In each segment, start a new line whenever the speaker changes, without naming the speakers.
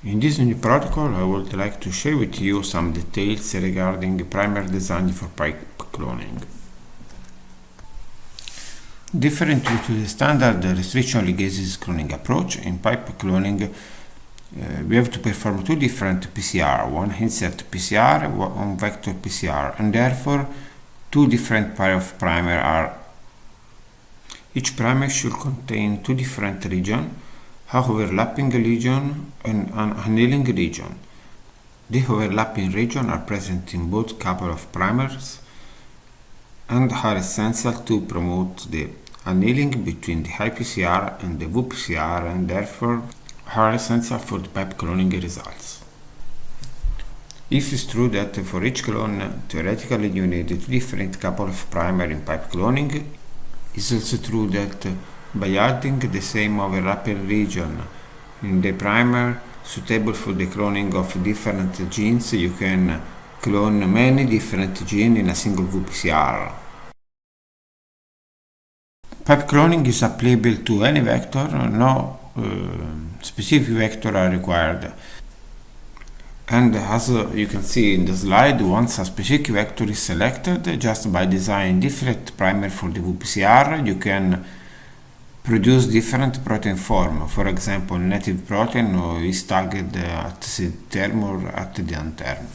In this new protocol, I would like to share with you some details regarding primer design for pipe cloning. Different to the standard restriction ligases cloning approach, in pipe cloning we have to perform two different PCR, one insert PCR and one vector PCR, and therefore two different pair of primer are. Each primer should contain two different regions, an overlapping region and an annealing region. The overlapping regions are present in both couple of primers and are essential to promote the annealing between the high PCR and the VPCR, and therefore are essential for the pipe cloning results. If it's true that for each clone theoretically you need two different couple of primer in pipe cloning, it's also true that by adding the same overlapping region in the primer suitable for the cloning of different genes, you can clone many different genes in a single VPCR. Pipe cloning is applicable to any vector, no specific vector are required. And as you can see in the slide, once a specific vector is selected, just by designing different primer for the VPCR, you can produce different protein form. For example, native protein is tagged at the term or at the end term.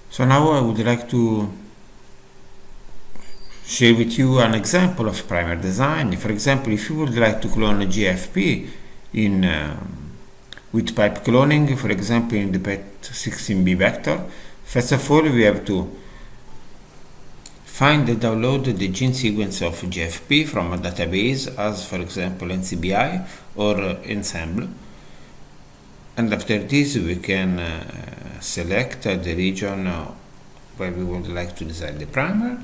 So now I would like to share with you an example of primer design. For example, if you would like to clone a GFP with pipe cloning, for example in the PET16B vector, first of all we have to find and download the gene sequence of GFP from a database, as for example NCBI or Ensemble. And after this we can select the region where we would like to design the primer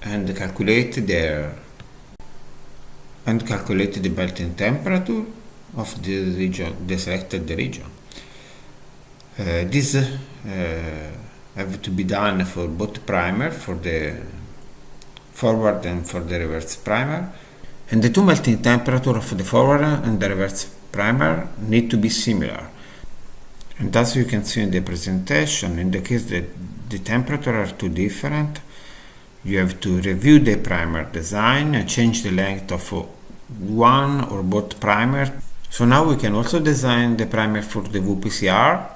and calculate the melting temperature of the region, the selected region. This have to be done for both primer, for the forward and for the reverse primer, and the two melting temperature of the forward and the reverse primer need to be similar. And as you can see in the presentation, in the case that the temperature are too different, you have to review the primer design and change the length of one or both primer. So now we can also design the primer for the VPCR,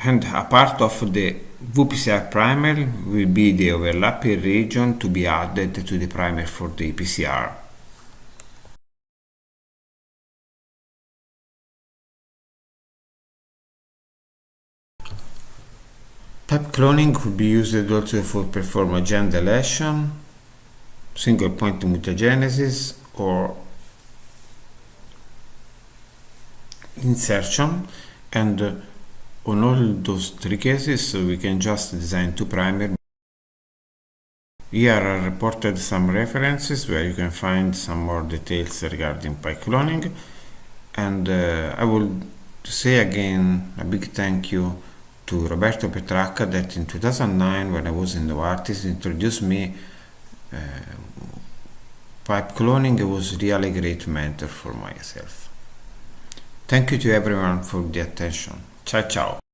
and a part of the VPCR primer will be the overlapping region to be added to the primer for the PCR. Pipe cloning could be used also for perform a gene deletion, single point mutagenesis, or insertion, and on all those three cases we can just design two primers. Here are reported some references where you can find some more details regarding pipe cloning, and I will say again a big thank you to Roberto Petracca, that in 2009, when I was in Novartis, introduced me pipe cloning. It was really a great mentor for myself. Thank you to everyone for the attention. Ciao ciao.